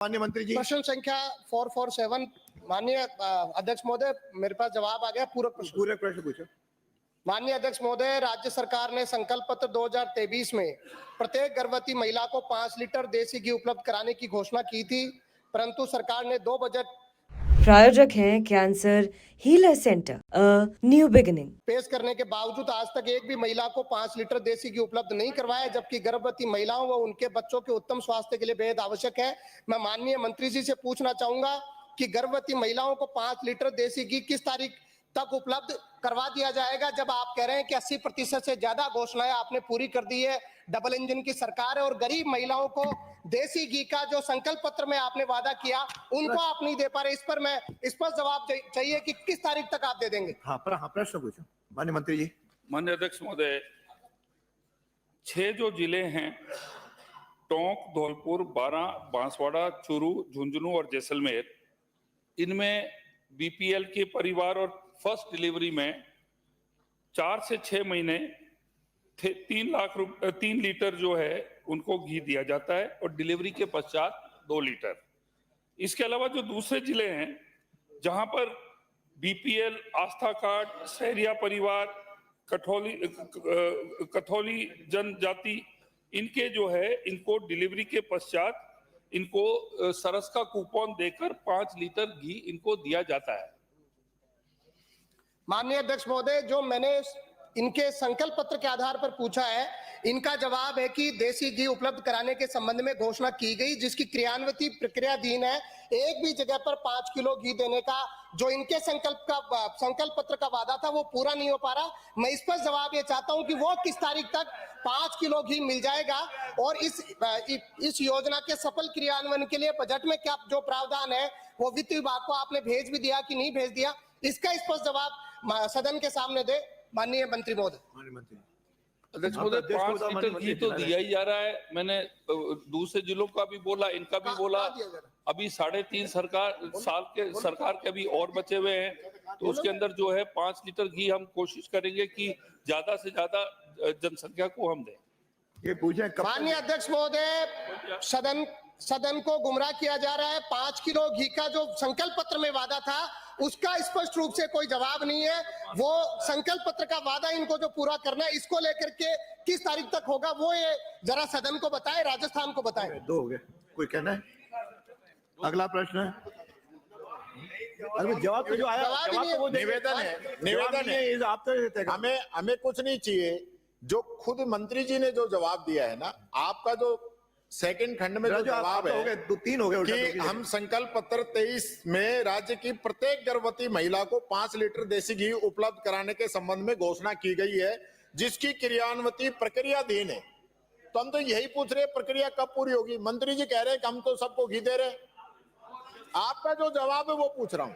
माननीय मंत्री जी। प्रश्न संख्या 447 माननीय अध्यक्ष महोदय, मेरे पास जवाब आ गया। पूरक प्रश्न पूछो। माननीय अध्यक्ष महोदय, राज्य सरकार ने संकल्प पत्र 2023 में प्रत्येक गर्भवती महिला को 5 लीटर देसी घी उपलब्ध कराने की घोषणा की थी, परंतु सरकार ने 2 बजट प्रायोजक हैं cancer healer centre new beginning पेश करने के बावजूद आज तक एक भी महिला को 5 लीटर देसी घी उपलब्ध नहीं करवाया, जबकि गर्भवती महिलाओं व उनके बच्चों के उत्तम स्वास्थ्य के लिए बेहद आवश्यक है। मैं माननीय मंत्री जी से पूछना चाहूंगा कि गर्भवती महिलाओं को 5 लीटर देसी घी किस तारीख तक उपलब्ध करवा दिया जाएगा, जब आप कह रहे हैं कि 80% से ज्यादा घोषणाएं आपने पूरी कर दी है। डबल इंजन की सरकार है और गरीब महिलाओं को देसी घी का जो संकल्प पत्र में आपने वादा किया उनको आप नहीं दे पा रहे। इस पर मैं इस पर जवाब चाहिए कि किस तारीख तक आप दे देंगे। प्रश्न पूछो माननीय मंत्री जी। माननीय अध्यक्ष महोदय, 6 जो जिले हैं टोंक, धौलपुर, बारां, बांसवाड़ा, चूरू, झुंझुनू और जैसलमेर, इनमें बीपीएल के परिवार और फर्स्ट डिलीवरी में 4 से 6 महीने 3 लीटर जो है उनको घी दिया जाता है और डिलीवरी के पश्चात 2 लीटर। इसके अलावा जो दूसरे जिले हैं जहां पर बीपीएल, आस्था कार्ड, सहरिया परिवार, कथौली जनजाति, इनके जो है इनको डिलीवरी के पश्चात इनको सरस का कूपन देकर 5 लीटर घी इनको दिया जाता है। माननीय अध्यक्ष महोदय, जो मैंने इनके संकल्प पत्र के आधार पर पूछा है, इनका जवाब है कि देसी घी उपलब्ध कराने के संबंध में घोषणा की गई, जिसकी क्रियान्वित प्रक्रियाधीन है। एक भी जगह पर 5 किलो घी देने का जो इनके संकल्प पत्र का वादा था वो पूरा नहीं हो पा रहा। मैं इस पर जवाब ये चाहता हूं कि वो किस तारीख तक 5 किलो घी मिल जाएगा और इस योजना के सफल क्रियान्वयन के लिए बजट में क्या जो प्रावधान है वो वित्त विभाग को आपने भेज भी दिया कि नहीं भेज दिया, इसका स्पष्ट जवाब सदन के सामने दे माननीय मंत्री महोदय। अध्यक्ष महोदय, 5 लीटर घी तो दिया ही जा रहा है। मैंने दूसरे जिलों का भी बोला, इनका भी बोला। अभी 3.5 साल के सरकार के अभी और बचे हुए हैं, तो उसके अंदर जो है 5 लीटर घी हम कोशिश करेंगे कि ज्यादा से ज्यादा जनसंख्या को हम दें। ये पूछे माननीय अध्यक्ष महोदय, सदन को गुमराह किया जा रहा है। 5 किलो घी का जो संकल्प पत्र में वादा था उसका स्पष्ट रूप से कोई जवाब नहीं है। वो संकल्प पत्र का वादा इनको जो पूरा करना है, इसको लेकर के किस तारीख तक होगा वो ये जरा सदन को बताएं, राजस्थान को बताएं। 2 हो गए, कोई कहना है? अगला प्रश्न है। अरे जवाब तो जो आया, जवाब तो वो निवेदन है। आप तो हमें कुछ नहीं चाहिए। जो खुद मंत्री जी ने जो जवाब दिया है ना, आपका जो सेकंड खंड में जो जवाब है 3 हो गए कि हम संकल्प पत्र 23 में राज्य की प्रत्येक गर्भवती महिला को 5 लीटर देसी घी उपलब्ध कराने के संबंध में घोषणा की गई है, जिसकी क्रियान्वित प्रक्रियाधीन है। तो हम तो यही पूछ रहे हैं, प्रक्रिया कब पूरी होगी? मंत्री जी कह रहे हैं कि हम तो सबको घी दे रहे हैं। आपका जो जवाब है वो पूछ रहा हूं।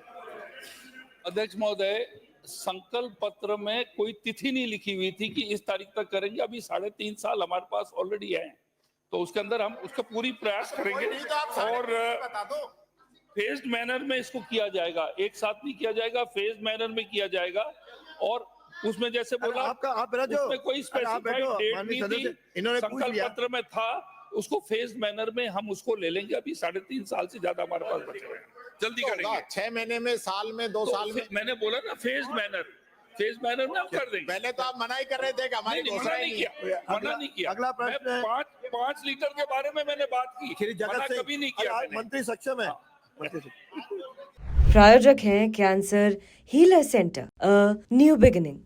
अध्यक्ष महोदय, संकल्प पत्र में कोई तिथि नहीं लिखी हुई थी कि इस तारीख तक करेंगे। अभी 3.5 साल हमारे पास ऑलरेडी है, तो उसके अंदर हम उसका पूरी प्रयास करेंगे और फेज्ड मैनर में इसको किया जाएगा। एक साथ नहीं किया जाएगा, फेज्ड मैनर में किया जाएगा। और उसमें जैसे बोला उसमें कोई स्पेसिफाइड डेट नहीं थी, संकल्प पत्र में था, उसको फेज्ड मैनर में हम उसको ले लेंगे। अभी 3.5 साल से ज्यादा हमारे पास बचे हुए हैं, जल्दी करेंगे। 6 महीने में, साल में, 2 साल में। मैंने बोला ना फेज्ड मैनर में हम कर देंगे। पहले तो आप मना ही कर रहे थे कि हमारी घोषणा नहीं किया। मना नहीं किया। अगला प्रश्न है। 5 लीटर के बारे में मैंने बात की, मना कभी नहीं किया। मंत्री सक्षम है। प्रायोजक हैं cancer healer centre new beginning.